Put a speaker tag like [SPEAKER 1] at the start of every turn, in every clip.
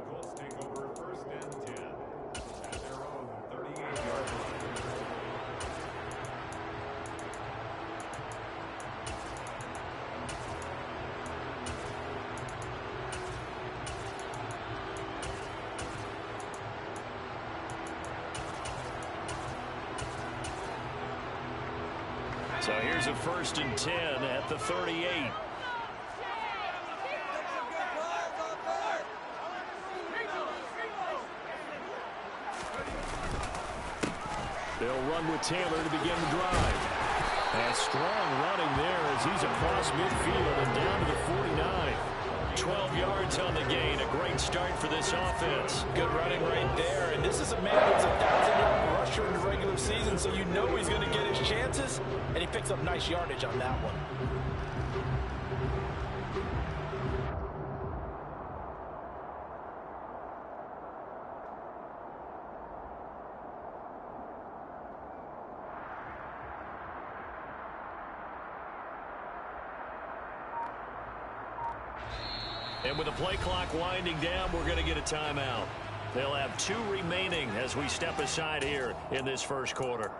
[SPEAKER 1] Colts take over 1st and 10 at their own 38-yard line.
[SPEAKER 2] So here's a 1st and 10 at the 38. They'll run with Taylor to begin the drive. And strong running there as he's across midfield and down to the 49. 12 yards on the gain. A great start for this offense.
[SPEAKER 3] Good running right there. And this is a man who's a 1,000-yard rusher in the regular season, so you know he's going to get his chances. And he picks up nice yardage on that one.
[SPEAKER 2] And with the play clock winding down, we're going to get a timeout. They'll have 2 remaining as we step aside here in this first quarter.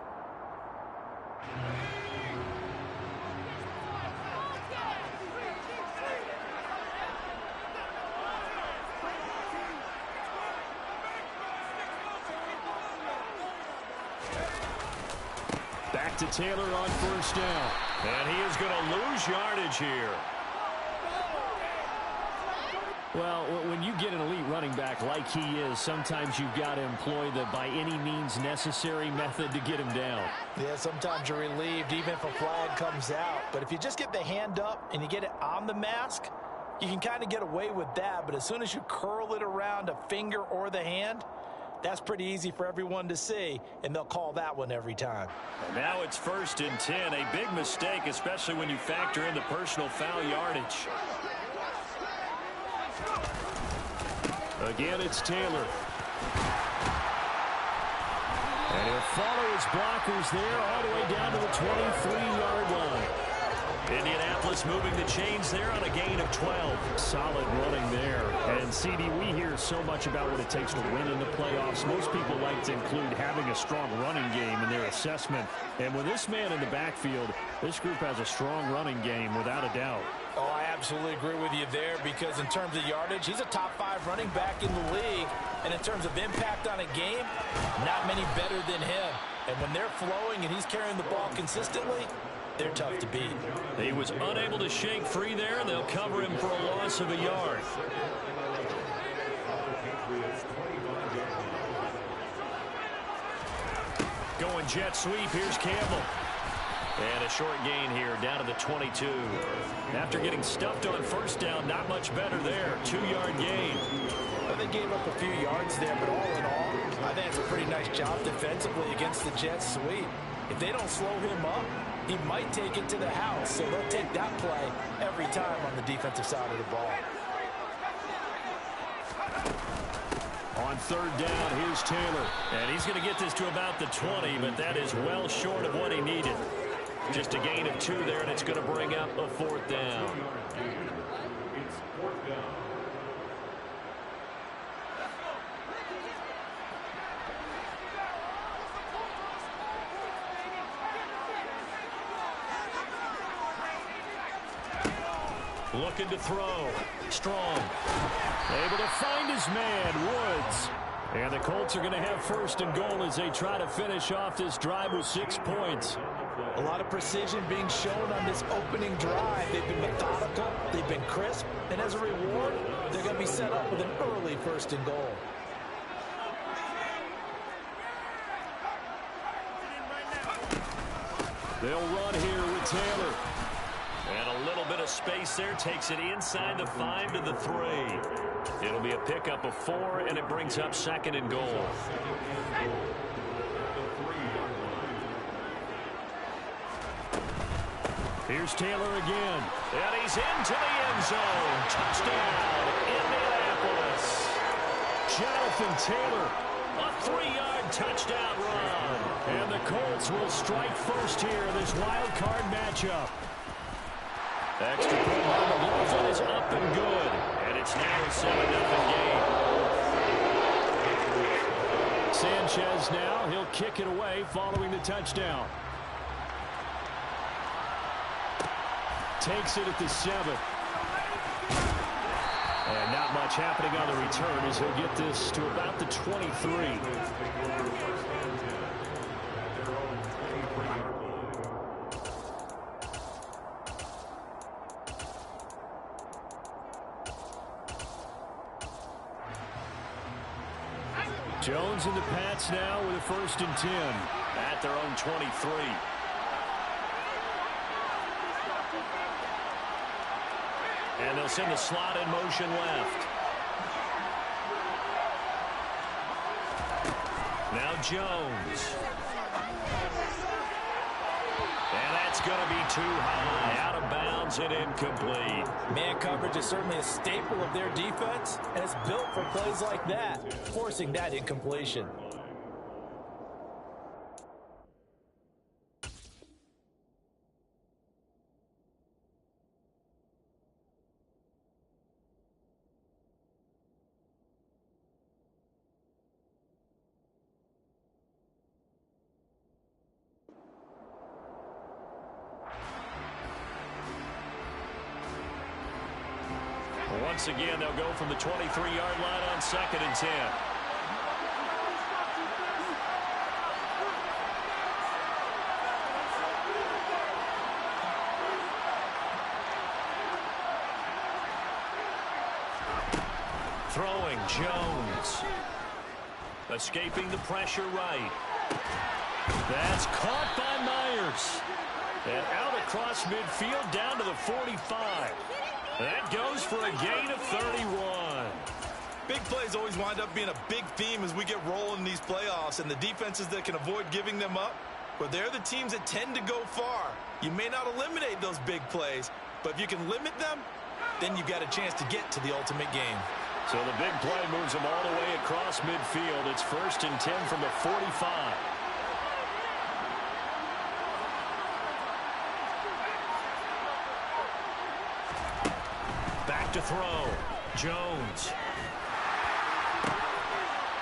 [SPEAKER 2] Back to Taylor on 1st down. And he is going to lose yardage here.
[SPEAKER 4] Well, when you get an elite running back like he is, sometimes you've got to employ the by any means necessary method to get him down.
[SPEAKER 3] Yeah, sometimes you're relieved even if a flag comes out. But if you just get the hand up and you get it on the mask, you can kind of get away with that. But as soon as you curl it around a finger or the hand, that's pretty easy for everyone to see, and they'll call that one every time.
[SPEAKER 2] And now it's 1st and 10. A big mistake, especially when you factor in the personal foul yardage.
[SPEAKER 4] Again, it's Taylor. And he'll follow his blockers there all the way down to the 23-yard line.
[SPEAKER 2] Indianapolis moving the chains there on a gain of 12.
[SPEAKER 4] Solid running there. And, CD, we hear so much about what it takes to win in the playoffs. Most people like to include having a strong running game in their assessment. And with this man in the backfield, this group has a strong running game without a doubt.
[SPEAKER 3] Oh, I absolutely agree with you there because in terms of yardage, he's a top 5 running back in the league. And in terms of impact on a game, not many better than him. And when they're flowing and he's carrying the ball consistently, they're tough to beat.
[SPEAKER 2] He was unable to shake free there, and they'll cover him for a loss of a yard. Going jet sweep, here's Campbell. And a short gain here, down to the 22. After getting stuffed on 1st down, not much better there. 2-yard gain.
[SPEAKER 3] Well, they gave up a few yards there, but all in all, I think it's a pretty nice job defensively against the jet sweep. If they don't slow him up, he might take it to the house, so they'll take that play every time on the defensive side of the ball.
[SPEAKER 2] On 3rd down, here's Taylor. And he's going to get this to about the 20, but that is well short of what he needed. Just a gain of 2 there, and it's going to bring up a 4th down.
[SPEAKER 1] It's 4th down.
[SPEAKER 2] Looking to throw. Strong. Able to find his man, Woods. And the Colts are going to have 1st and goal as they try to finish off this drive with 6 points.
[SPEAKER 3] A lot of precision being shown on this opening drive. They've been methodical, they've been crisp, and as a reward, they're going to be set up with an early 1st and goal.
[SPEAKER 2] They'll run here with Taylor. And a little bit of space there, takes it inside the 5 to the 3. It'll be a pickup of 4, and it brings up 2nd and goal. Here's Taylor again. And he's into the end zone. Touchdown, Indianapolis. Jonathan Taylor, a 3-yard touchdown run. And the Colts will strike first here in this wild card matchup. Extra point by McLaughlin is up and good. And it's now a 7-0 game.
[SPEAKER 4] Sanchez now. He'll kick it away following the touchdown. Takes it at the 7. And not much happening on the return as he'll get this to about the 23. Jones and the Pats now with a 1st and 10 at their own 23. And they'll send the slot in motion left. Now Jones. And that's going to be too high. Out of bounds and incomplete.
[SPEAKER 3] Man coverage is certainly a staple of their defense, and it's built for plays like that, forcing that incompletion.
[SPEAKER 2] Once again, they'll go from the 23-yard line on 2nd and 10. Throwing Jones. Escaping the pressure right. That's caught by Myers. And out across midfield down to the 45. That goes for a gain of 31.
[SPEAKER 3] Big plays always wind up being a big theme as we get rolling in these playoffs, and the defenses that can avoid giving them up, well, they're the teams that tend to go far. You may not eliminate those big plays, but if you can limit them, then you've got a chance to get to the ultimate game.
[SPEAKER 2] So the big play moves them all the way across midfield. It's 1st and 10 from the 45. Back to throw. Jones.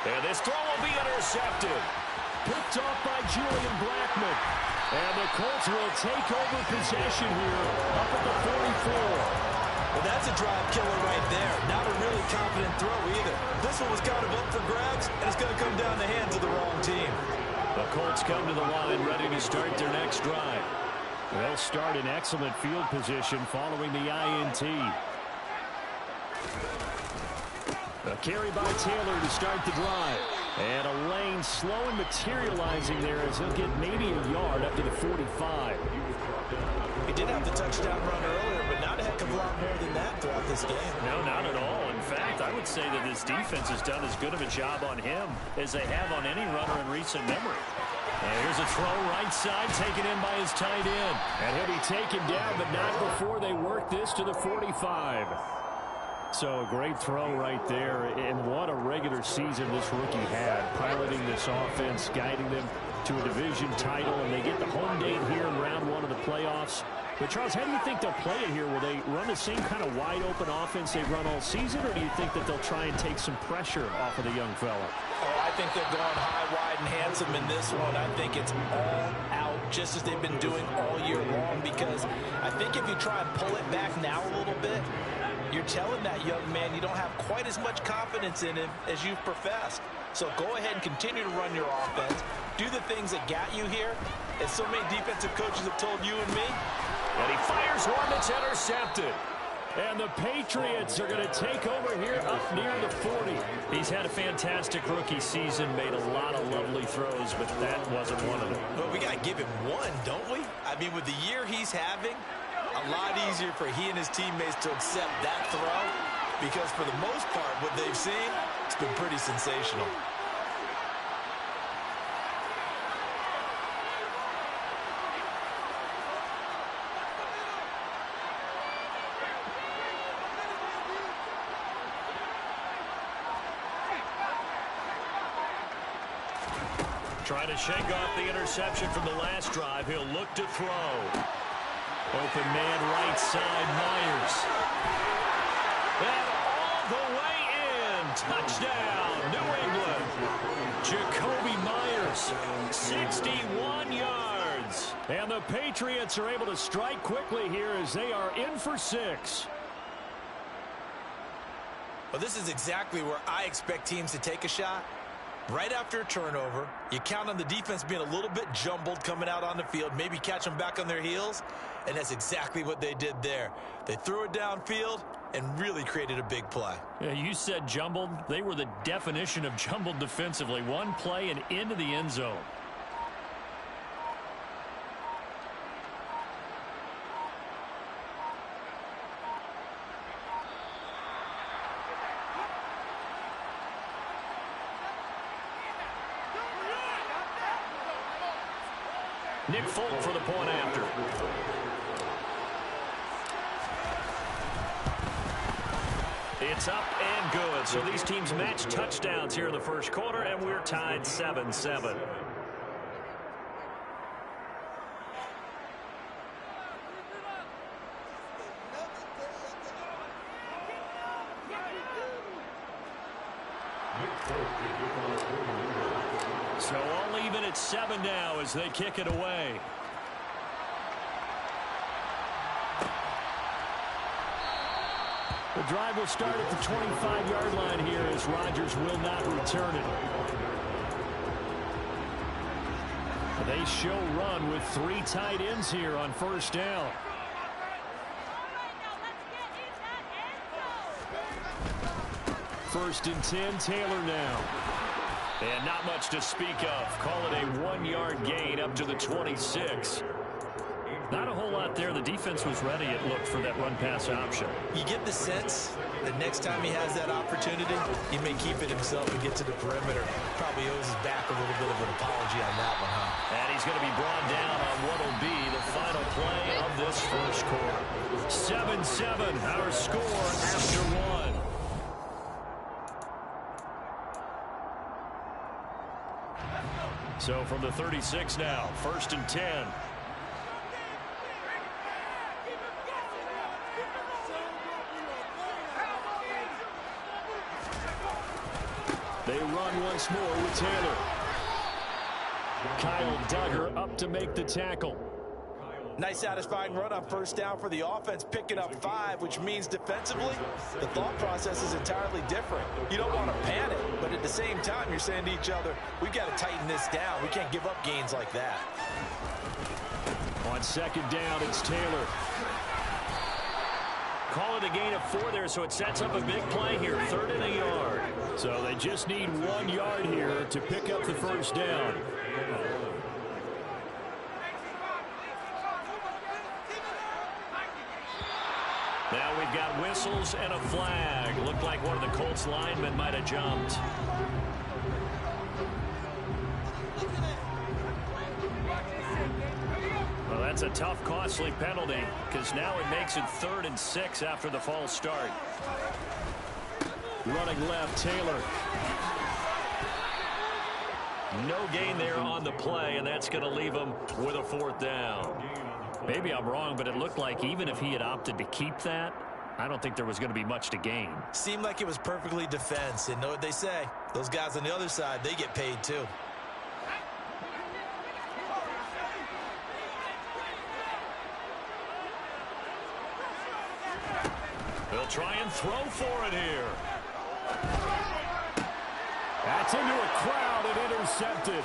[SPEAKER 2] And this throw will be intercepted.
[SPEAKER 4] Picked off by Julian Blackmon. And the Colts will take over possession here up at the 44.
[SPEAKER 3] Well, that's a drive killer right there. Not a really confident throw either. This one was kind of up for grabs, and it's going to come down the hands of the wrong team.
[SPEAKER 2] The Colts come to the line ready to start their next drive.
[SPEAKER 4] They'll start in excellent field position following the INT. A carry by Taylor to start the drive. And a lane slow and materializing there as he'll get maybe a yard up to the 45.
[SPEAKER 3] He did have the touchdown run earlier, but not a heck of a lot more than that throughout this game.
[SPEAKER 2] No, not at all. In fact, I would say that this defense has done as good of a job on him as they have on any runner in recent memory. Here's a throw right side, taken in by his tight end.
[SPEAKER 4] And he'll be taken down, but not before they work this to the 45. So a great throw right there, and what a regular season this rookie had, piloting this offense, guiding them to a division title, and they get the home date here in round 1 of the playoffs. But, Charles, how do you think they'll play it here? Will they run the same kind of wide-open offense they've run all season, or do you think that they'll try and take some pressure off of the young fella?
[SPEAKER 3] Oh, I think they're going high, wide, and handsome in this one. I think it's all out, just as they've been doing all year long, because I think if you try and pull it back now a little bit, you're telling that young man you don't have quite as much confidence in him as you've professed. So go ahead and continue to run your offense. Do the things that got you here, as so many defensive coaches have told you and me.
[SPEAKER 2] And he fires one that's intercepted.
[SPEAKER 4] And the Patriots are going to take over here up near the 40.
[SPEAKER 2] He's had a fantastic rookie season, made a lot of lovely throws, but that wasn't one of them.
[SPEAKER 3] But we got to give him one, don't we? I mean, with the year he's having, a lot easier for he and his teammates to accept that throw, because for the most part, what they've seen, it's been pretty sensational.
[SPEAKER 2] Trying to shake off the interception from the last drive. He'll look to throw. Open man right side, Myers. And all the way in. Touchdown, New England. Jacoby Myers, 61 yards.
[SPEAKER 4] And the Patriots are able to strike quickly here as they are in for 6.
[SPEAKER 3] Well, this is exactly where I expect teams to take a shot. Right after a turnover, you count on the defense being a little bit jumbled coming out on the field, maybe catch them back on their heels, and that's exactly what they did there. They threw it downfield and really created a big play.
[SPEAKER 4] Yeah, you said jumbled. They were the definition of jumbled defensively. One play and into the end zone.
[SPEAKER 2] Nick Folk for the point after. It's up and good. So these teams match touchdowns here in the first quarter, and we're tied 7-7. So all even at 7 now as they kick it away.
[SPEAKER 4] The drive will start at the 25-yard line here as Rodgers will not return it. They show run with 3 tight ends here on first down. First and 10, Taylor now.
[SPEAKER 2] And not much to speak of. Call it a 1-yard gain up to the 26.
[SPEAKER 4] Not a whole lot there. The defense was ready, it looked, for that run-pass option.
[SPEAKER 3] You get the sense that next time he has that opportunity, he may keep it himself and get to the perimeter. Probably owes his back a little bit of an apology on that one, huh?
[SPEAKER 2] And he's going to be brought down on what will be the final play of this first quarter.
[SPEAKER 4] 7-7, our score after 1.
[SPEAKER 2] So from the 36 now, first and 10.
[SPEAKER 4] They run once more with Taylor. Kyle Duggar up to make the tackle.
[SPEAKER 3] Nice satisfying run on first down for the offense, picking up 5, which means defensively, the thought process is entirely different. You don't want to panic, but at the same time, you're saying to each other, we've got to tighten this down. We can't give up gains like that.
[SPEAKER 4] On second down, it's Taylor.
[SPEAKER 2] Call it a gain of 4 there, so it sets up a big play here, 3rd and a yard.
[SPEAKER 4] So they just need 1 yard here to pick up the first down.
[SPEAKER 2] Now we've got whistles and a flag. Looked like one of the Colts linemen might have jumped.
[SPEAKER 4] Well, that's a tough, costly penalty because now it makes it 3rd and 6 after the false start. Running left, Taylor.
[SPEAKER 2] No gain there on the play, and that's going to leave him with a 4th down.
[SPEAKER 4] Maybe I'm wrong, but it looked like even if he had opted to keep that, I don't think there was going to be much to gain.
[SPEAKER 3] Seemed like it was perfectly defense, and know what they say. Those guys on the other side, they get paid too.
[SPEAKER 2] They'll try and throw for it here.
[SPEAKER 4] That's into a crowd and intercepted.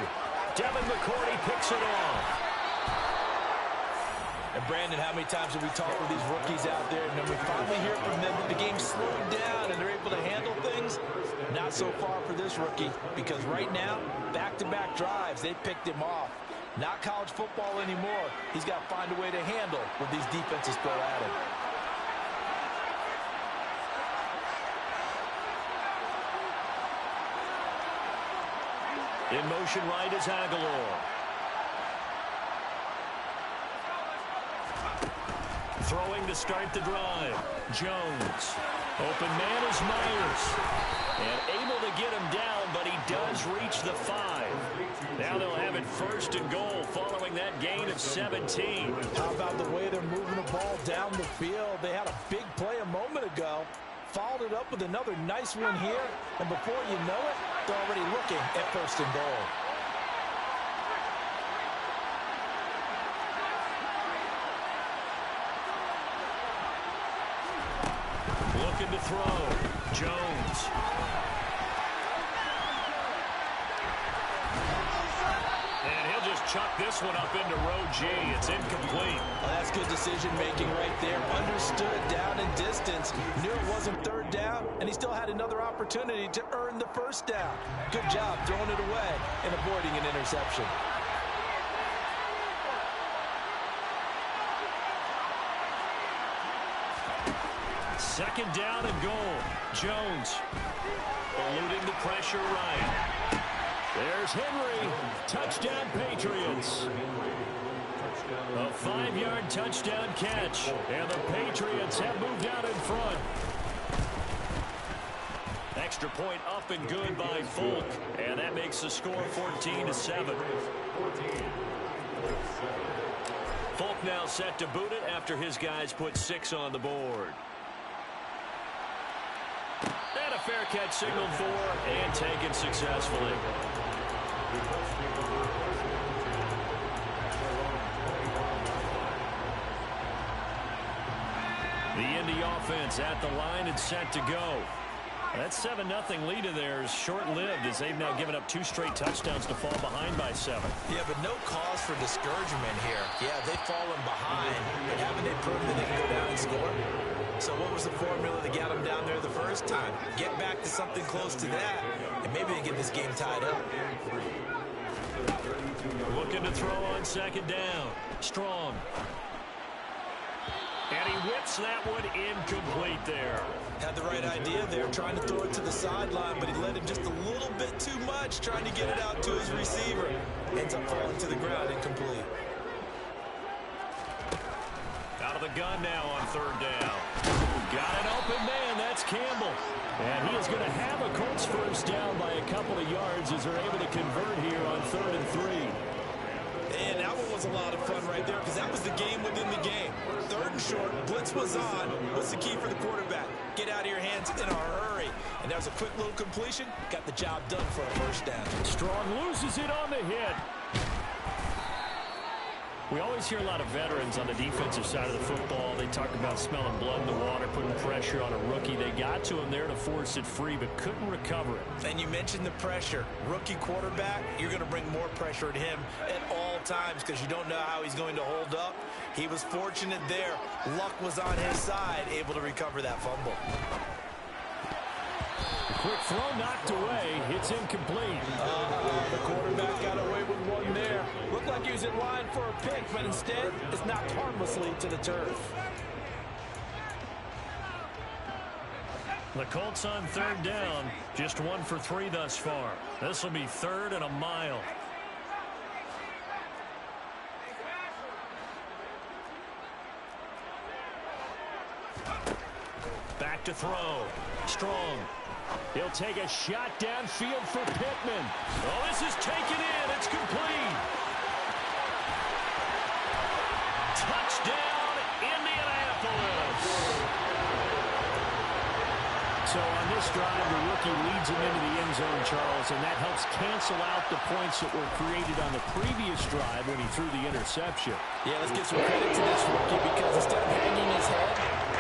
[SPEAKER 2] Devin McCourty picks it off.
[SPEAKER 3] And Brandon, how many times have we talked with these rookies out there, and then we finally hear from them that the game's slowed down and they're able to handle things? Not so far for this rookie, because right now, back-to-back drives, they picked him off. Not college football anymore. He's got to find a way to handle what these defenses throw at him.
[SPEAKER 2] In motion right is Aguilar. Throwing to start the drive. Jones. Open man is Myers. And able to get him down, but he does reach the 5. Now they'll have it 1st and goal following that gain of 17.
[SPEAKER 3] How about the way they're moving the ball down the field? They had a big play a moment ago. followed it up with another nice one here, and before you know it, they're already looking at 1st and goal.
[SPEAKER 2] Looking to throw. Jones. And he'll just chuck this one up into row G. It's incomplete.
[SPEAKER 3] Well, that's good decision-making right there. Understood down and distance. Knew it wasn't 3rd down, and he still had another opportunity to earn the 1st down. Good job throwing it away and avoiding an interception.
[SPEAKER 2] Second down and goal. Jones eluding the pressure right.
[SPEAKER 4] There's Henry. Touchdown, Patriots. A 5-yard touchdown catch. And the Patriots have moved out in front.
[SPEAKER 2] Extra point up and good by Folk. And that makes the score 14-7. Folk now set to boot it after his guys put 6 on the board. And a fair catch signaled for and taken successfully. The Indy offense at the line and set to go. That 7-0 lead of theirs short-lived as they've now given up 2 straight touchdowns to fall behind by 7.
[SPEAKER 3] Yeah, but no cause for discouragement here. Yeah, they've fallen behind, but haven't they proven that they can go down and score? So what was the formula that got them down there the first time? Get back to something close to that, and maybe they get this game tied up.
[SPEAKER 2] Looking to throw on 2nd down. Strong. And he whips that one incomplete there.
[SPEAKER 3] Had the right idea there, trying to throw it to the sideline, but he led him just a little bit too much, trying to get it out to his receiver. Ends up falling to the ground, incomplete.
[SPEAKER 2] Out of the gun now on 3rd down. Got an open man. That's Campbell.
[SPEAKER 4] And he is going to have a Colts 1st down by a couple of yards as they're able to convert here on 3rd and 3.
[SPEAKER 3] And that one was a lot of fun right there because that was the game within the game. 3rd and short, blitz was on. What's the key for the quarterback? Get out of your hands in a hurry. And that was a quick little completion. Got the job done for a 1st down.
[SPEAKER 4] Strong loses it on the hit.
[SPEAKER 2] We always hear a lot of veterans on the defensive side of the football. They talk about smelling blood in the water, putting pressure on a rookie. They got to him there to force it free, but couldn't recover it.
[SPEAKER 3] And you mentioned the pressure. Rookie quarterback, you're going to bring more pressure at him at all times because you don't know how he's going to hold up. He was fortunate there. Luck was on his side, able to recover that fumble.
[SPEAKER 4] Quick throw knocked away. It's incomplete.
[SPEAKER 3] The quarterback got away with one there. Looked like he was in line for a pick, but instead it's knocked harmlessly to the turf.
[SPEAKER 2] The Colts on 3rd down. Just 1 for 3 thus far. This will be 3rd and a mile. Back to throw. Strong.
[SPEAKER 4] He'll take a shot downfield for Pittman.
[SPEAKER 2] Oh, this is taken in. It's complete. Touchdown, Indianapolis.
[SPEAKER 4] So on this drive, the rookie leads him into the end zone, Charles, and that helps cancel out the points that were created on the previous drive when he threw the interception.
[SPEAKER 3] Yeah, let's give some credit to this rookie because instead of hanging his head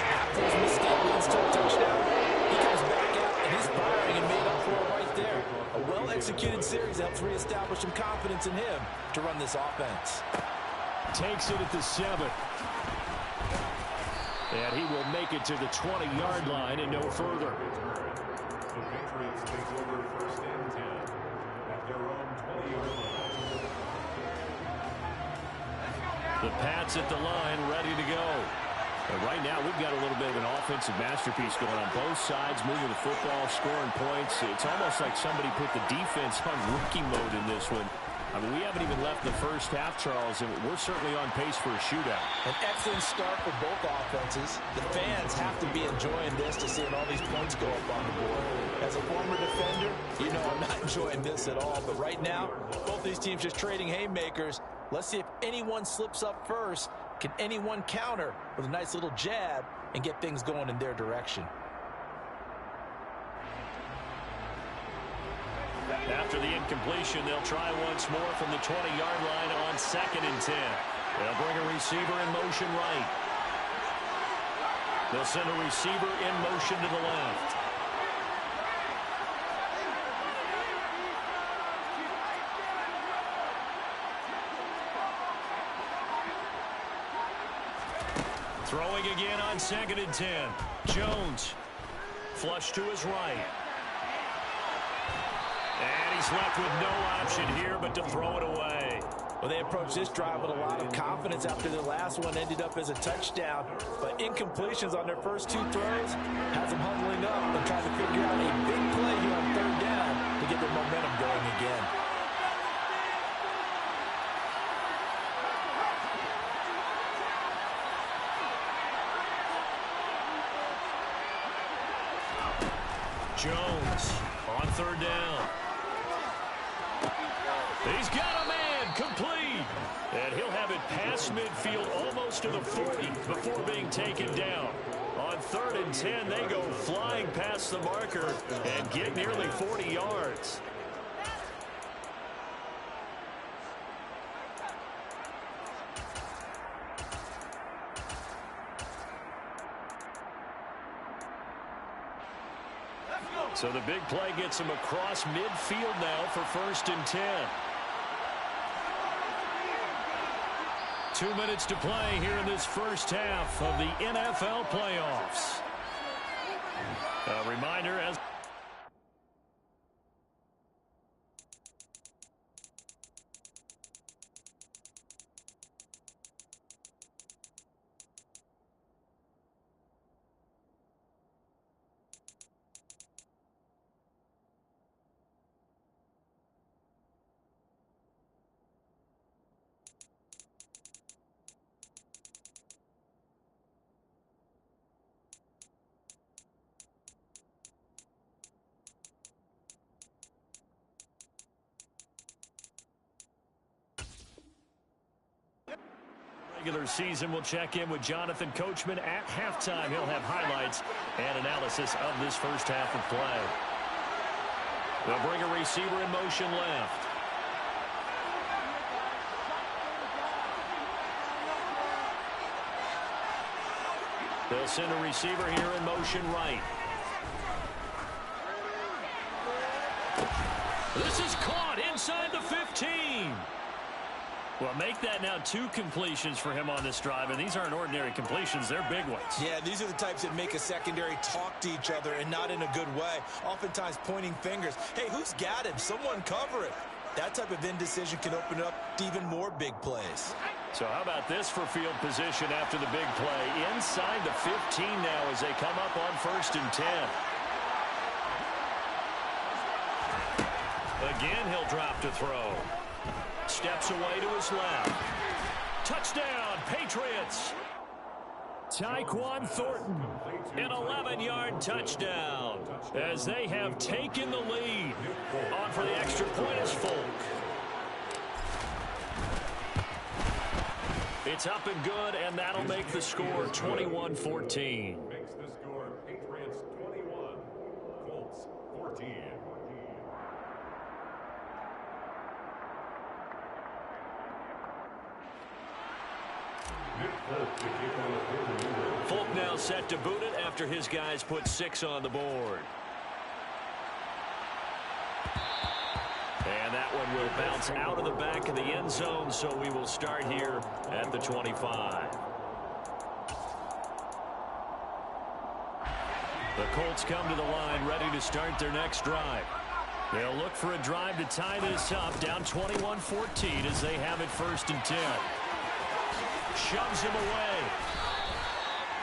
[SPEAKER 3] after his mistake leads to a touchdown, he comes back out and he's firing and made up for it right there. A well-executed series helps reestablish some confidence in him to run this offense.
[SPEAKER 4] Takes it at the 7. And he will make it to the 20-yard line and no further.
[SPEAKER 1] The Patriots take over 1st and 10 at their own 20-yard line.
[SPEAKER 2] The Pats at the line, ready to go.
[SPEAKER 4] And right now, we've got a little bit of an offensive masterpiece going on both sides, moving the football, scoring points. It's almost like somebody put the defense on rookie mode in this one. I mean, we haven't even left the first half, Charles, and we're certainly on pace for a shootout.
[SPEAKER 3] An excellent start for both offenses. The fans have to be enjoying this to seeing all these points go up on the board. As a former defender, you know I'm not enjoying this at all. But right now, both these teams just trading haymakers. Let's see if anyone slips up first. Can anyone counter with a nice little jab and get things going in their direction?
[SPEAKER 2] After the incompletion, they'll try once more from the 20-yard line on 2nd and 10. They'll bring a receiver in motion right. They'll send a receiver in motion to the left. Throwing again on 2nd and 10. Jones. Flush to his right. And he's left with no option here but to throw it away.
[SPEAKER 3] Well, they approached this drive with a lot of confidence after the last one ended up as a touchdown. But incompletions on their first 2 throws has them huddling up and trying to figure out a big play here on 3rd down to get their momentum going again.
[SPEAKER 2] Jones on 3rd down. He's got a man complete. And he'll have it past midfield almost to the 40 before being taken down. On 3rd and 10, they go flying past the marker and get nearly 40 yards. So the big play gets him across midfield now for 1st and 10. 2 minutes to play here in this first half of the NFL playoffs. A reminder as regular season, we'll check in with Jonathan Coachman at halftime. He'll have highlights and analysis of this first half of play. They'll bring a receiver in motion left. They'll send a receiver here in motion right. This is caught inside the 15. Well, make that now 2 completions for him on this drive, and these aren't ordinary completions. They're big ones.
[SPEAKER 3] Yeah, these are the types that make a secondary talk to each other and not in a good way, oftentimes pointing fingers. Hey, who's got him? Someone cover it. That type of indecision can open up to even more big plays.
[SPEAKER 2] So how about this for field position after the big play? Inside the 15 now as they come up on 1st and 10. Again, he'll drop to throw. Steps away to his left. Touchdown, Patriots. Tyquan Thornton, an 11-yard touchdown as they have taken the lead. On for the extra point is Folk. It's up and good, and that'll make the score 21-14.
[SPEAKER 1] Makes the score Patriots 21, Colts 14.
[SPEAKER 2] Folk now set to boot it after his guys put 6 on the board. And that one will bounce out of the back of the end zone, so we will start here at the 25. The Colts come to the line ready to start their next drive. They'll look for a drive to tie this up, down 21-14 as they have it 1st and 10. Shoves him away.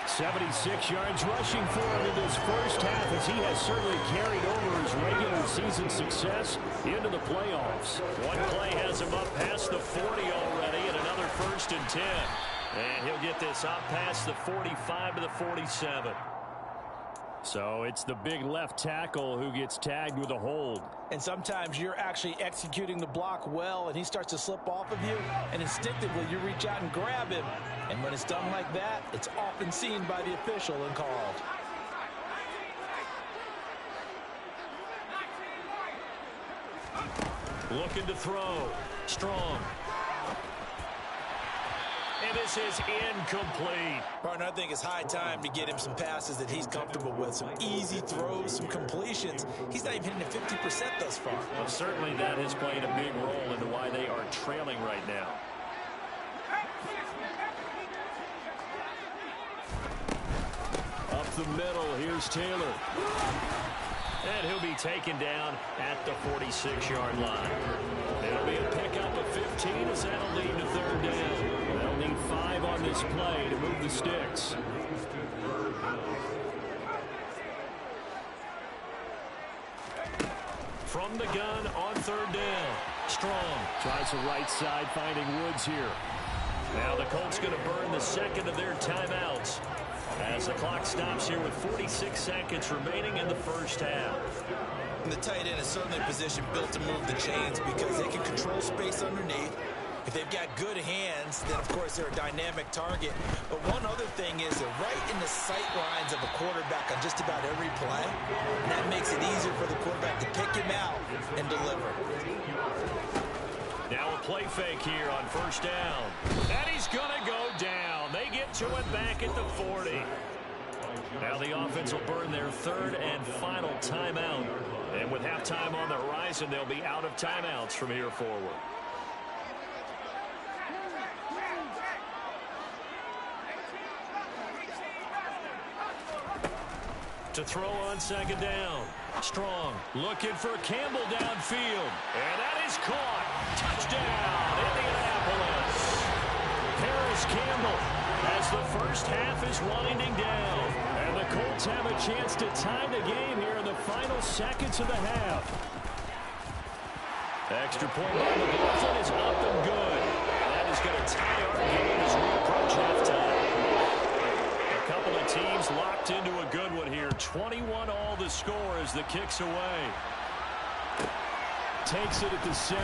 [SPEAKER 4] 76 yards rushing for him in this first half as he has certainly carried over his regular season success into the playoffs.
[SPEAKER 2] One play has him up past the 40 already and another 1st and 10. And he'll get this up past the 45 to the 47.
[SPEAKER 4] So it's the big left tackle who gets tagged with a hold.
[SPEAKER 3] And sometimes you're actually executing the block well, and he starts to slip off of you, and instinctively you reach out and grab him. And when it's done like that, it's often seen by the official and called.
[SPEAKER 2] Looking to throw. Strong. And this is incomplete.
[SPEAKER 3] Partner, I think it's high time to get him some passes that he's comfortable with. Some easy throws, some completions. He's not even hitting the 50% thus far.
[SPEAKER 2] Well, certainly that has played a big role into why they are trailing right now.
[SPEAKER 4] Up the middle, here's Taylor.
[SPEAKER 2] And he'll be taken down at the 46-yard line. It'll be a pickup of 15 as that'll lead to third down.
[SPEAKER 4] They'll need 5 on this play to move the sticks.
[SPEAKER 2] From the gun on third down. Strong.
[SPEAKER 4] Tries the right side, finding Woods here.
[SPEAKER 2] Now the Colts going to burn the second of their timeouts as the clock stops here with 46 seconds remaining in the first half.
[SPEAKER 3] And the tight end is certainly a position built to move the chains because they can control space underneath. If they've got good hands, then of course they're a dynamic target. But one other thing is they're right in the sight lines of a quarterback on just about every play. And that makes it easier for the quarterback to pick him out and deliver.
[SPEAKER 2] Now a play fake here on first down. And he's going to go down. They get to it back at the 40. Now the offense will burn their third and final timeout. And with halftime on the horizon, they'll be out of timeouts from here forward. To throw on second down. Strong. Looking for Campbell downfield. And that is caught. Touchdown, Indianapolis. Paris Campbell as the first half is winding down.
[SPEAKER 4] And the Colts have a chance to tie the game here in the final seconds of the half.
[SPEAKER 2] Extra point by McLaughlin is up and good. That is going to tie our game as we approach halftime. A couple of teams locked into a good one here. 21 all the score as the kick's away.
[SPEAKER 4] Takes it at the 7.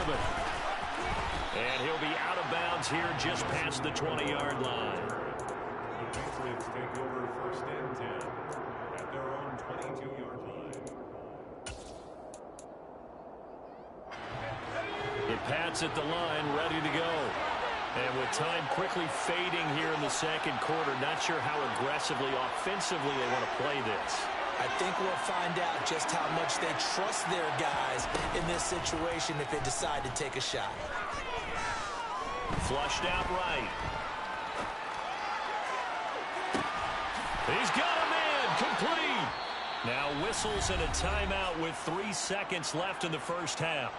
[SPEAKER 2] And he'll be out of bounds here just past the 20-yard line.
[SPEAKER 1] The Patriots take over first and 10 at their own 22-yard line.
[SPEAKER 2] The Pats at the line, ready to go. And with time quickly fading here in the second quarter, not sure how aggressively, offensively they want to play this.
[SPEAKER 3] I think we'll find out just how much they trust their guys in this situation if they decide to take a shot.
[SPEAKER 2] Flushed out right. He's got him in, complete. Now whistles and a timeout with 3 seconds left in the first half.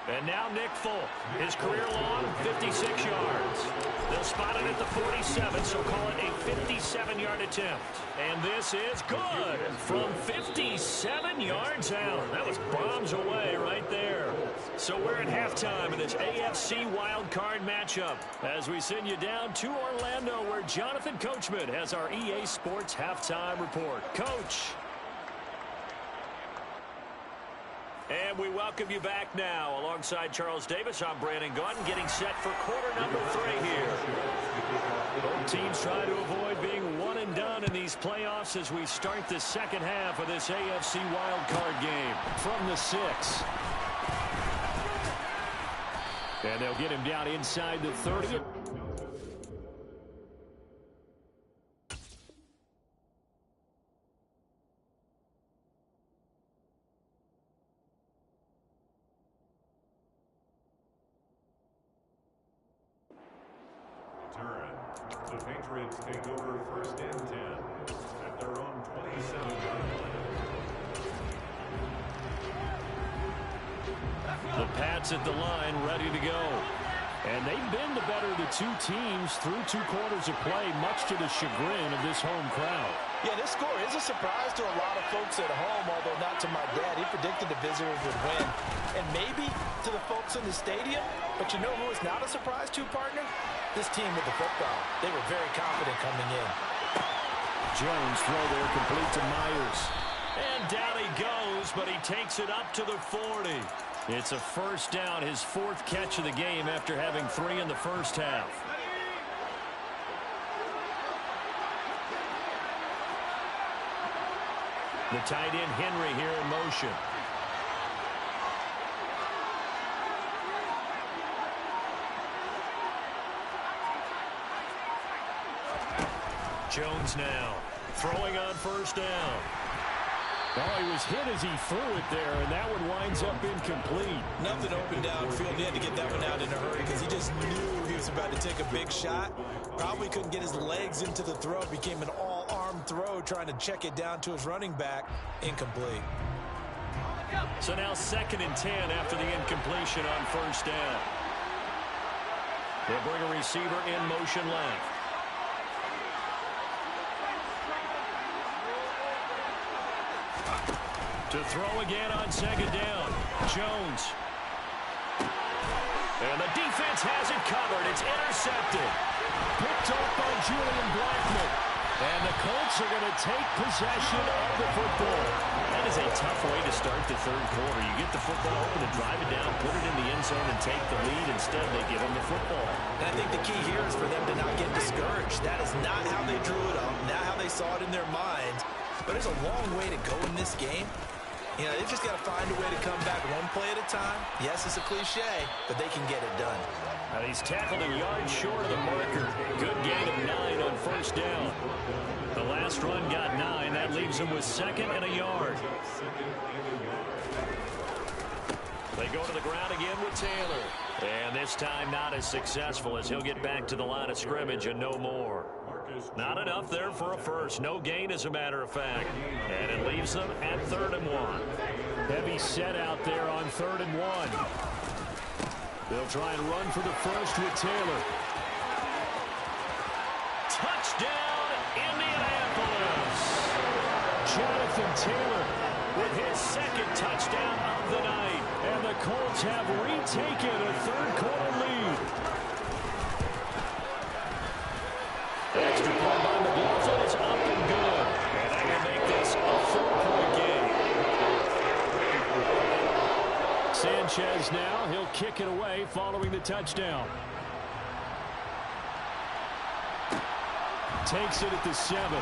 [SPEAKER 2] And now Nick Folk, his career long, 56 yards. They'll spot it at the 47, so call it a 57-yard attempt. And this is good from 57 yards out. That was bombs away right there. So we're at halftime in this AFC wildcard matchup as we send you down to Orlando where Jonathan Coachman has our EA Sports halftime report. Coach. And we welcome you back now. Alongside Charles Davis, I'm Brandon Gaudin getting set for quarter number 3 here. Both teams try to avoid being one and done in these playoffs as we start the second half of this AFC wildcard game.
[SPEAKER 4] From the 6. And they'll get him down inside the 30.
[SPEAKER 1] The Patriots take over first and 10 at their own 27-yard line.
[SPEAKER 2] The Pats at the line, ready to go.
[SPEAKER 4] And they've been the better of the two teams through 2 quarters of play, much to the chagrin of this home crowd.
[SPEAKER 3] Yeah, this score is a surprise to a lot of folks at home, although not to my dad. He predicted the visitors would win. And maybe to the folks in the stadium. But you know who is not a surprise to, partner? This team with the football. They were very confident coming in.
[SPEAKER 4] Jones throw there complete to Myers.
[SPEAKER 2] And down he goes, but he takes it up to the 40. It's a first down, his 4th catch of the game after having 3 in the first half. The tight end Henry here in motion. Jones now throwing on first down.
[SPEAKER 4] Oh, he was hit as he threw it there, and that one winds up incomplete.
[SPEAKER 3] Nothing open downfield. He had to get that one out in a hurry because he just knew he was about to take a big shot. Probably couldn't get his legs into the throw. Became an all-arm throw trying to check it down to his running back. Incomplete.
[SPEAKER 2] So now 2nd and 10 after the incompletion on first down. They'll bring a receiver in motion left. To throw again on 2nd down. Jones. And the defense has it covered. It's intercepted.
[SPEAKER 4] Picked up by Julian Blackmon. And the Colts are going to take possession of the football.
[SPEAKER 2] That is a tough way to start the 3rd quarter. You get the football open and drive it down, put it in the end zone, and take the lead. Instead, they give them the football.
[SPEAKER 3] And I think the key here is for them to not get discouraged. That is not how they drew it up, not how they saw it in their minds. But there's a long way to go in this game. You know, they've just got to find a way to come back one play at a time. Yes, it's a cliche, but they can get it done.
[SPEAKER 2] And he's tackled a yard short of the marker. Good gain of 9 on first down. The last run got 9. That leaves him with 2nd and a yard. They go to the ground again with Taylor. And this time not as successful as he'll get back to the line of scrimmage and no more. Not enough there for a first. No gain, as a matter of fact. And it leaves them at 3rd and 1.
[SPEAKER 4] Heavy set out there on 3rd and 1. They'll try and run for the first with Taylor.
[SPEAKER 2] Touchdown, Indianapolis!
[SPEAKER 4] Jonathan Taylor
[SPEAKER 2] With his 2nd touchdown of the night.
[SPEAKER 4] and the Colts have retaken a 3rd quarter lead.
[SPEAKER 2] Extra point by McLaughlin is up and good. And that will make this a 4-point game.
[SPEAKER 4] Sanchez now, he'll kick it away following the touchdown. Takes it at the 7.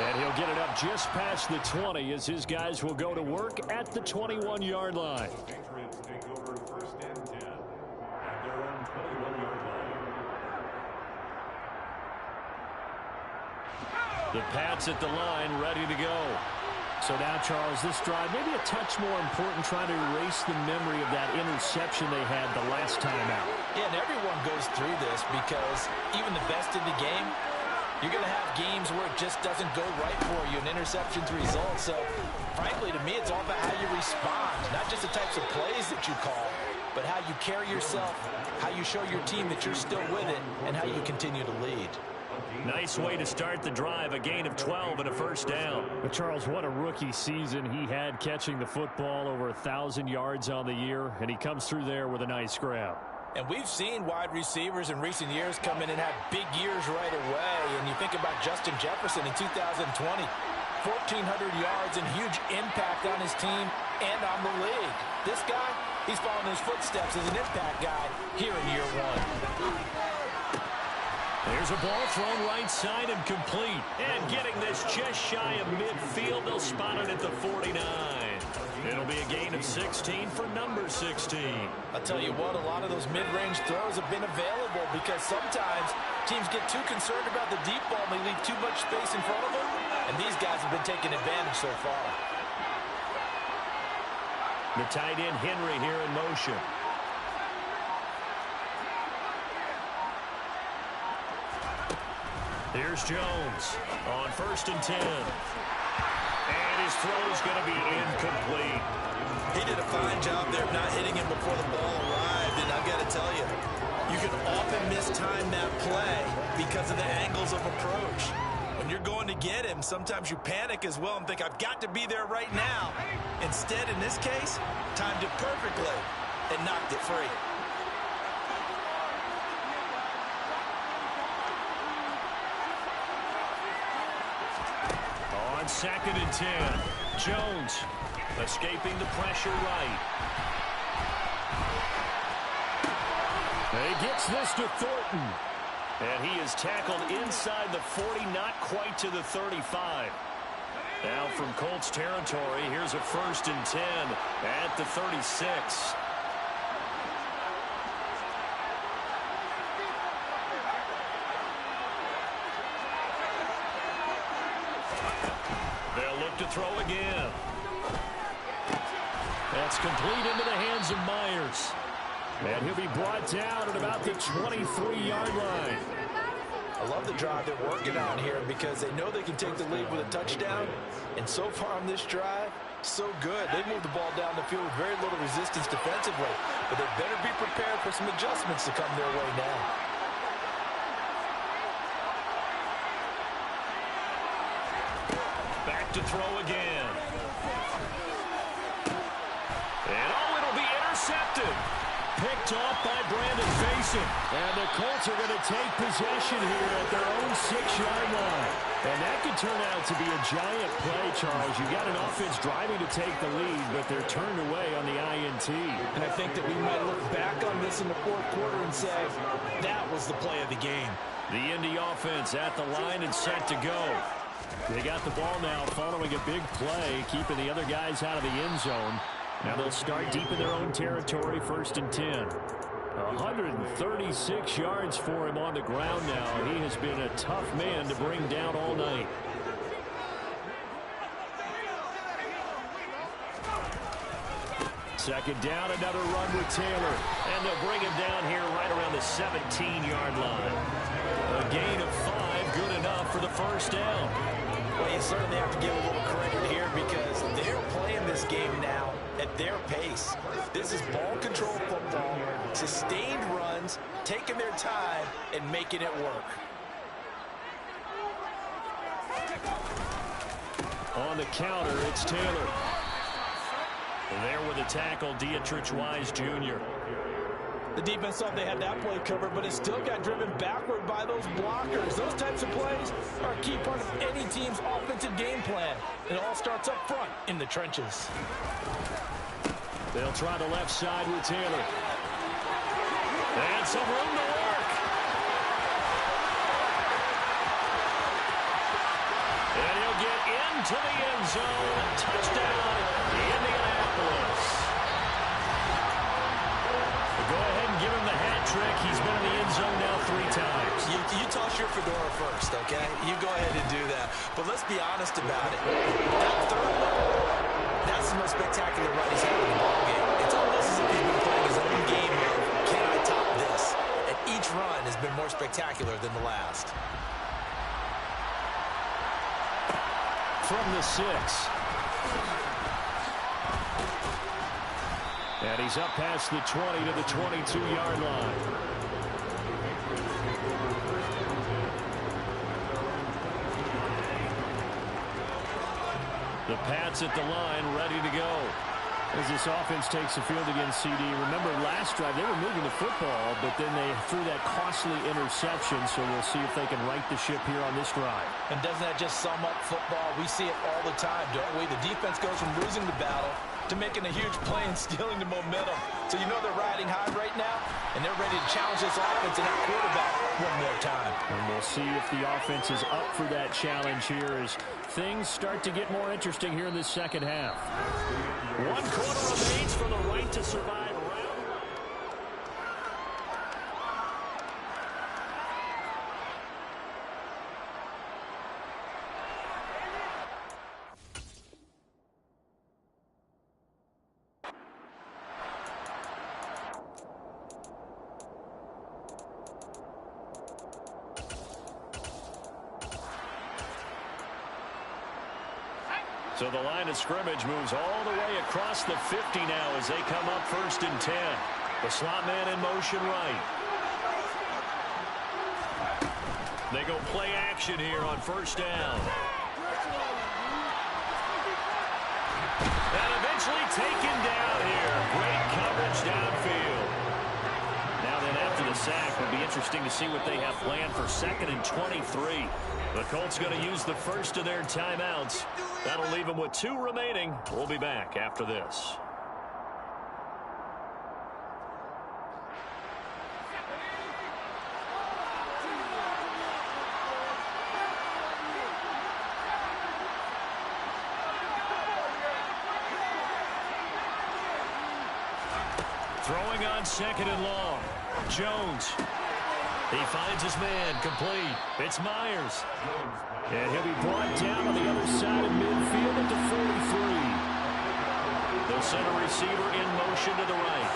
[SPEAKER 4] And he'll get it up just past the 20 as his guys will go to work at the 21-yard line.
[SPEAKER 1] Patriots take over 1st and 10 at their own 21-yard line.
[SPEAKER 2] The Pats at the line, ready to go.
[SPEAKER 4] So now, Charles, this drive maybe a touch more important, trying to erase the memory of that interception they had the last time out.
[SPEAKER 3] Yeah, and everyone goes through this because even the best in the game, you're going to have games where it just doesn't go right for you, and interceptions result. So, frankly, to me, it's all about how you respond, not just the types of plays that you call, but how you carry yourself, how you show your team that you're still with it, and how you continue to lead.
[SPEAKER 2] Nice way to start the drive, a gain of 12 and a first down.
[SPEAKER 4] But Charles, what a rookie season he had, catching the football, over 1,000 yards on the year, and he comes through there with a nice grab.
[SPEAKER 3] And we've seen wide receivers in recent years come in and have big years right away. And you think about Justin Jefferson in 2020, 1,400 yards and huge impact on his team and on the league. This guy, he's following his footsteps as an impact guy here in year 1.
[SPEAKER 2] There's a ball thrown right side and complete. And getting this just shy of midfield, they'll spot it at the 49. It'll be a gain of 16 for number 16.
[SPEAKER 3] I'll tell you what, a lot of those mid-range throws have been available because sometimes teams get too concerned about the deep ball and they leave too much space in front of them. And these guys have been taking advantage so far.
[SPEAKER 2] The tight end Henry here in motion. Here's Jones on 1st and 10. And his throw's going to be incomplete.
[SPEAKER 3] He did a fine job there of not hitting him before the ball arrived. And I've got to tell you, you can often mistime that play because of the angles of approach. When you're going to get him, sometimes you panic as well and think, I've got to be there right now. Instead, in this case, timed it perfectly and knocked it free.
[SPEAKER 2] On 2nd and 10, Jones escaping the pressure right.
[SPEAKER 4] He gets this to Thornton.
[SPEAKER 2] And he is tackled inside the 40, not quite to the 35. Now from Colts territory, here's a 1st and 10 at the 36. to throw again. That's complete into the hands of Myers. And he'll be brought down at about the 23-yard line.
[SPEAKER 3] I love the drive they're working on here because they know they can take the lead with a touchdown. And so far on this drive, so good. They moved the ball down the field with very little resistance defensively. But they better be prepared for some adjustments to come their way now.
[SPEAKER 2] Back to throw again. And it'll be intercepted. Picked off by Brandon Faison. And the Colts are going to take possession here at their own 6-yard line. And that could turn out to be a giant play, Charles. You got an offense driving to take the lead, but they're turned away on the INT.
[SPEAKER 3] And I think that we might look back on this in the fourth quarter and say, that was the play of the game.
[SPEAKER 2] The Indy offense at the line and set to go. They got the ball now following a big play, keeping the other guys out of the end zone. Now they'll start deep in their own territory, 1st and 10. 136 yards for him on the ground now. He has been a tough man to bring down all night. Second down, another run with Taylor. And they'll bring him down here right around the 17-yard line. A gain of 5, good enough for the first down.
[SPEAKER 3] Well, you certainly have to give a little credit here because they're playing this game now at their pace. This is ball control football, sustained runs, taking their time, and making it work.
[SPEAKER 2] On the counter, it's Taylor. There with the tackle, Dietrich Wise Jr.
[SPEAKER 3] The defense thought they had that play covered, but it still got driven backward by those blockers. Those types of plays are a key part of any team's offensive game plan. It all starts up front in the trenches.
[SPEAKER 2] They'll try the left side with Taylor. And some room to work. And he'll get into the end zone. Touchdown, Indianapolis. Go ahead and give him the hat trick. He's been in the end zone now 3 times.
[SPEAKER 3] You toss your fedora first, okay? You go ahead and do that. But let's be honest about it. That third one, that's the most spectacular run he's had in the ballgame. It's almost as if he's been playing his own game of, can I top this? And each run has been more spectacular than the last.
[SPEAKER 2] From the 6. And he's up past the 20 to the 22-yard line. The Pats at the line, ready to go. As this offense takes the field against CD. Remember, last drive, they were moving the football, but then they threw that costly interception, so we'll see if they can right the ship here on this drive.
[SPEAKER 3] And doesn't that just sum up football? We see it all the time, don't we? The defense goes from losing the battle to making a huge play and stealing the momentum. So you know they're riding high right now, and they're ready to challenge this offense and that quarterback one more time.
[SPEAKER 2] And we'll see if the offense is up for that challenge here as things start to get more interesting here in this second half. 1 quarter remains for the right to survive. So the line of scrimmage moves all the way across the 50 now as they come up 1st and 10. The slot man in motion right. They go play action here on 1st down. And eventually taken down here. Great coverage downfield. Now then after the sack, it'll be interesting to see what they have planned for 2nd and 23. The Colts going to use the first of their timeouts. That'll leave them with 2 remaining. We'll be back after this. Throwing on 2nd and long. Jones. He finds his man, complete. It's Myers. And he'll be brought down on the other side of midfield at the 43. The center receiver in motion to the right.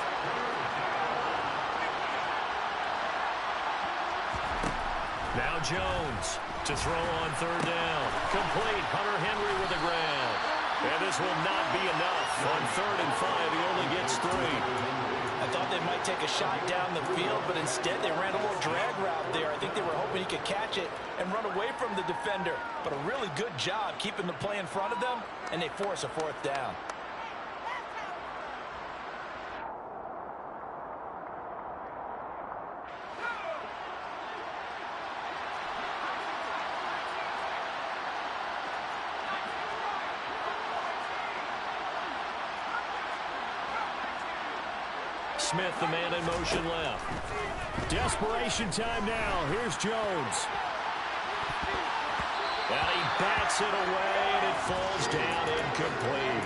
[SPEAKER 2] Now Jones to throw on third down. Complete. Hunter Henry with the grab. And this will not be enough. On 3rd and 5, he only gets 3.
[SPEAKER 3] I thought they might take a shot down the field, but instead they ran a little drag route there. I think they were hoping he could catch it and run away from the defender. But a really good job keeping the play in front of them, and they force a 4th down.
[SPEAKER 2] Smith, the man in motion left.
[SPEAKER 4] Desperation time now. Here's Jones.
[SPEAKER 2] And he bats it away, and it falls down incomplete.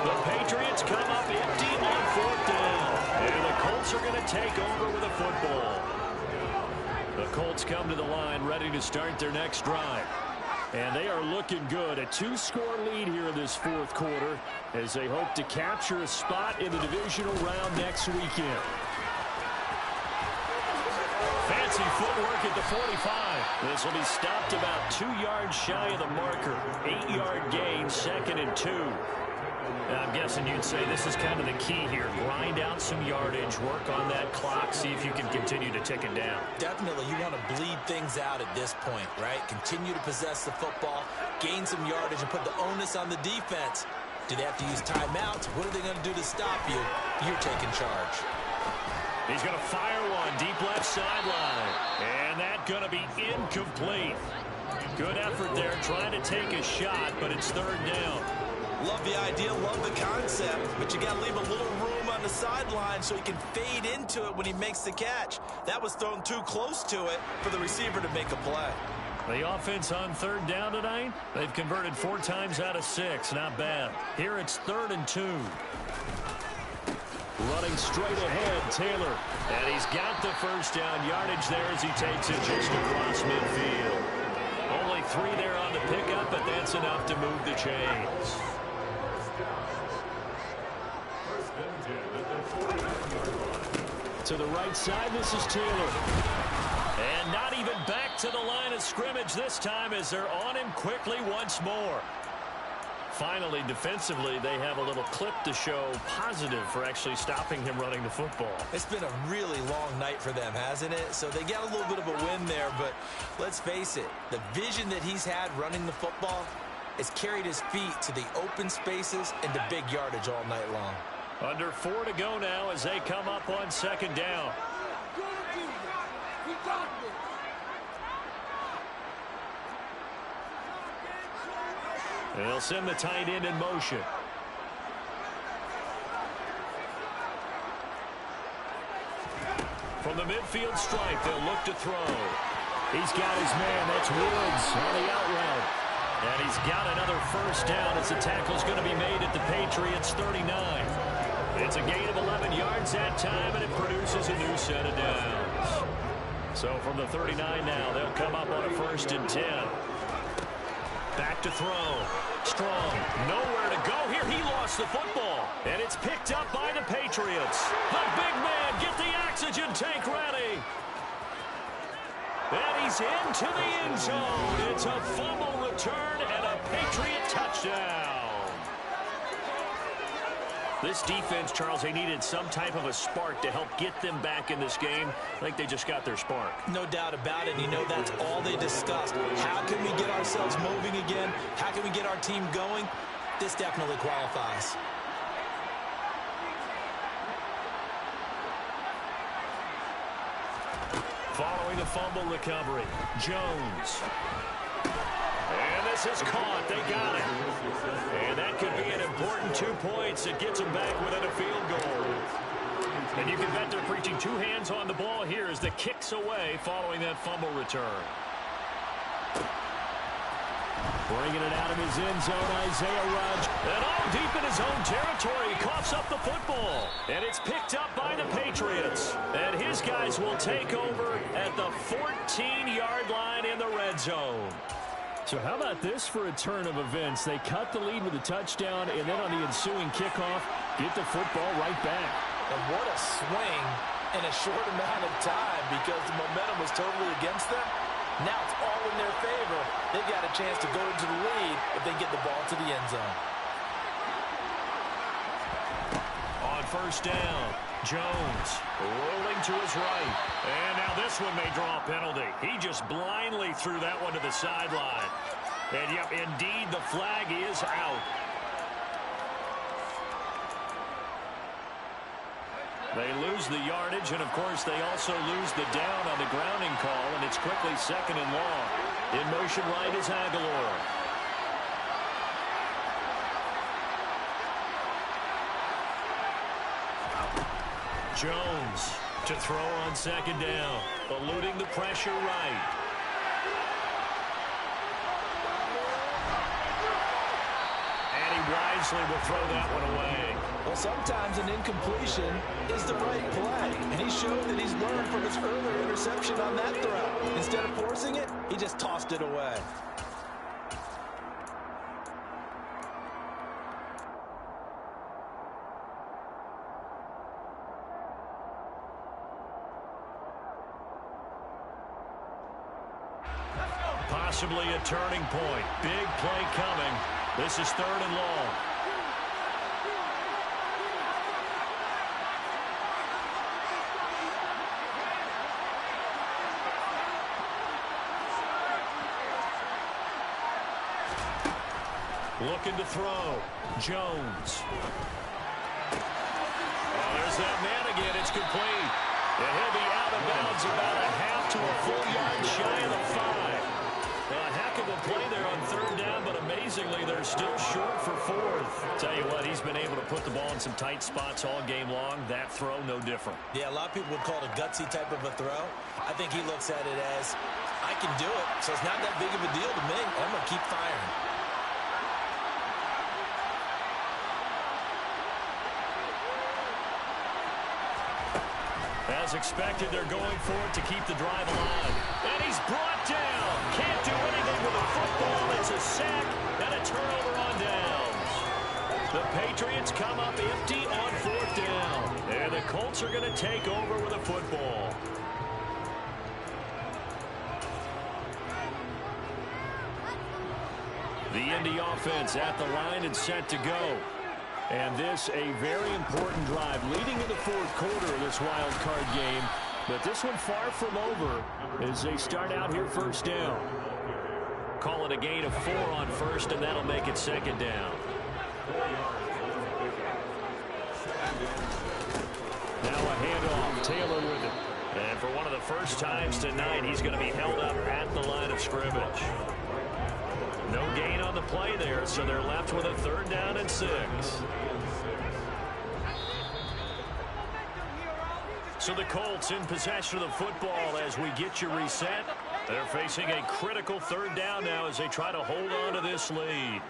[SPEAKER 2] The Patriots come up empty on 4th down. And the Colts are going to take over with a football. The Colts come to the line ready to start their next drive.
[SPEAKER 4] And they are looking good. A 2-score lead here in this 4th quarter as they hope to capture a spot in the divisional round next weekend.
[SPEAKER 2] Fancy footwork at the 45. This will be stopped about 2 yards shy of the marker. 8-yard gain, 2nd and 2. I'm guessing you'd say this is kind of the key here. Grind out some yardage, work on that clock, see if you can continue to tick it down.
[SPEAKER 3] Definitely, you want to bleed things out at this point, right? Continue to possess the football, gain some yardage, and put the onus on the defense. Do they have to use timeouts? What are they going to do to stop you? You're taking charge.
[SPEAKER 2] He's going to fire one deep left sideline. And that's going to be incomplete. Good effort there trying to take a shot, but it's 3rd down.
[SPEAKER 3] Love the idea, love the concept, but you got to leave a little room on the sideline so he can fade into it when he makes the catch. That was thrown too close to it for the receiver to make a play.
[SPEAKER 2] The offense on 3rd down tonight, they've converted 4 times out of 6. Not bad. Here it's 3rd and 2. Running straight ahead, Taylor. And he's got the 1st down yardage there as he takes it just across midfield. Only 3 there on the pickup, but that's enough to move the chains.
[SPEAKER 4] To the right side, this is Taylor.
[SPEAKER 2] And not even back to the line of scrimmage this time as they're on him quickly once more. Finally, defensively, they have a little clip to show positive for actually stopping him running the football.
[SPEAKER 3] It's been a really long night for them, hasn't it? So they got a little bit of a win there, but let's face it, the vision that he's had running the football has carried his feet to the open spaces and to big yardage all night long.
[SPEAKER 2] Under 4 to go now as they come up on 2nd down. And they'll send the tight end in motion. From the midfield stripe, they'll look to throw.
[SPEAKER 4] He's got his man. That's Woods on the out route.
[SPEAKER 2] And he's got another 1st down as the tackle's going to be made at the Patriots' 39. It's a gain of 11 yards that time, and it produces a new set of downs. So from the 39 now, they'll come up on a 1st and 10. Back to throw. Strong. Nowhere to go here. He lost the football. And it's picked up by the Patriots. The big man, get the oxygen tank ready. And he's into the end zone. It's a fumble return and a Patriot touchdown. This defense, Charles, they needed some type of a spark to help get them back in this game. I think they just got their spark.
[SPEAKER 3] No doubt about it. You know, that's all they discussed. How can we get ourselves moving again? How can we get our team going? This definitely qualifies.
[SPEAKER 2] Following the fumble recovery, Jones. And this is caught. They got it. And that could be an important 2 points. It gets them back within a field goal. And you can bet they're preaching 2 hands on the ball here as the kick's away following that fumble return.
[SPEAKER 4] Bringing it out of his end zone, Isaiah Rudge.
[SPEAKER 2] And all deep in his his own territory. He coughs up the football. And it's picked up by the Patriots. And his guys will take over at the 14-yard line in the red zone.
[SPEAKER 4] So how about this for a turn of events? They cut the lead with a touchdown, and then on the ensuing kickoff, get the football right back.
[SPEAKER 3] And what a swing in a short amount of time, because the momentum was totally against them. Now it's all in their favor. They've got a chance to go into the lead if they get the ball to the end zone.
[SPEAKER 2] On first down, Jones rolling to his right. And now this one may draw a penalty. He just blindly threw that one to the sideline. And, yep, indeed, the flag is out. They lose the yardage, and, of course, they also lose the down on the grounding call, and it's quickly second and long. In motion right is Aguilar. Jones to throw on second down, eluding the pressure right. And he wisely will throw that one away.
[SPEAKER 3] Well, sometimes an incompletion is the right play, and he showed that he's learned from his earlier interception on that throw. Instead of forcing it, he just tossed it away.
[SPEAKER 2] Possibly a turning point. Big play coming. This is third and long. Looking to throw. Jones. Oh, there's that man again. It's complete. And he'll be out of bounds about a half to a full yard shy of the 5. A heck of a play there on third down, but amazingly, they're still short for fourth. Tell you what, he's been able to put the ball in some tight spots all game long. That throw, no different.
[SPEAKER 3] Yeah, a lot of people would call it a gutsy type of a throw. I think he looks at it as, I can do it, so it's not that big of a deal to me. I'm going to keep firing.
[SPEAKER 2] As expected, they're going for it to keep the drive alive. And he's brought down. Can't do anything with the football. It's a sack and a turnover on downs. The Patriots come up empty on fourth down. And the Colts are going to take over with a football. The Indy offense at the line and set to go. And this a very important drive leading in the fourth quarter of this wild card game. But this one far from over as they start out here first down. Call it a gain of 4 on first, and that'll make it second down. Now a handoff. Taylor with it. And for one of the first times tonight, he's going to be held up at the line of scrimmage. No gain on the play there, so they're left with a third down and 6. So the Colts in possession of the football as we get you reset. They're facing a critical third down now as they try to hold on to this lead.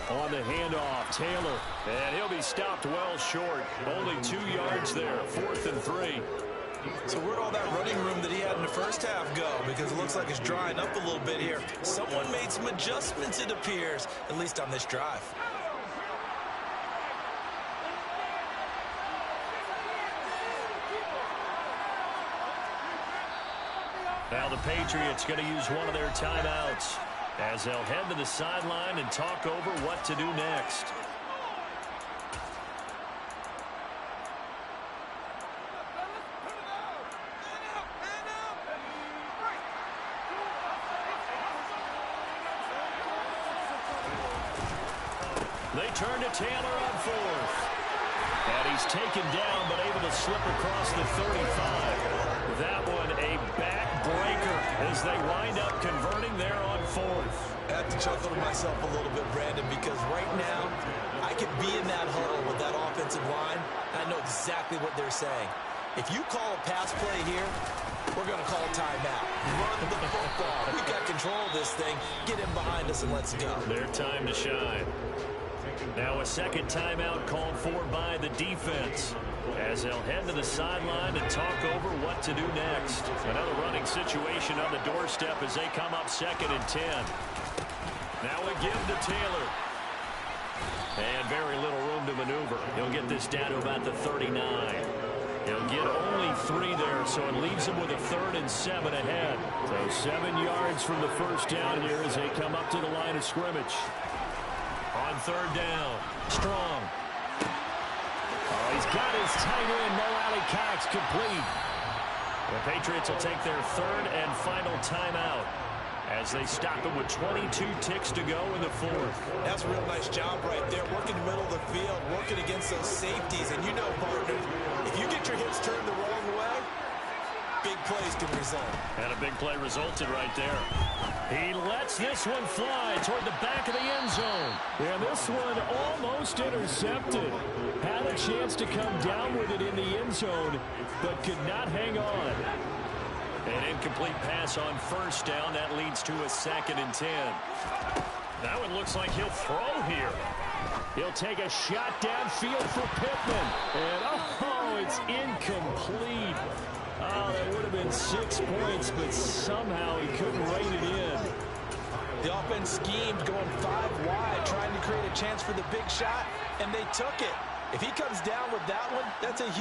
[SPEAKER 2] On the handoff, Taylor, and he'll be stopped well short. Only 2 yards there, 4th and 3.
[SPEAKER 3] So where'd all that running room that he had in the first half go? Because it looks like it's drying up a little bit here. Someone made some adjustments, it appears, at least on this drive.
[SPEAKER 2] Now the Patriots going to use one of their timeouts as they'll head to the sideline and talk over what to do next. They turn to Taylor on 4th. And he's taken down but able to slip across the 35. That one a backbreaker as they wind up converting there on 4th.
[SPEAKER 3] I have to chuckle to myself a little bit, Brandon, because I know exactly what they're saying. If you call a pass play here, we're going to call a timeout. Run the football. We got control of this thing. Get him behind us and let's go.
[SPEAKER 2] Their time to shine. Now a second timeout called for by the defense as they'll head to the sideline and talk over what to do next. Another running situation on the doorstep as they come up 2nd and 10. Now a give to Taylor. And very little room to maneuver. He'll get this down to about the 39. He'll get only 3 there, so it leaves him with a 3rd and 7 ahead. So 7 yards from the first down here as they come up to the line of scrimmage. On 3rd down, Strong. Oh, he's got his tight end, Mo Alley Cox, complete. The Patriots will take their 3rd and final timeout as they stop him with 22 ticks to go in the 4th.
[SPEAKER 3] That's a real nice job right there, working the middle of the field, working against those safeties. And you know, partner, if you get your hips turned the wrong way, big plays can result.
[SPEAKER 2] And a big play resulted right there. He lets this one fly toward the back of the end zone.
[SPEAKER 4] Yeah, this one almost intercepted. Had a chance to come down with it in the end zone, but could not hang on.
[SPEAKER 2] An incomplete pass on 1st down. That leads to a 2nd and 10. Now it looks like he'll throw here.
[SPEAKER 4] He'll take a shot downfield for Pittman. And, oh, it's incomplete. Oh, that would have been 6 points, but somehow he couldn't rein it in.
[SPEAKER 3] The offense schemed going 5 wide, trying to create a chance for the big shot, and they took it. If he comes down with that one, that's a huge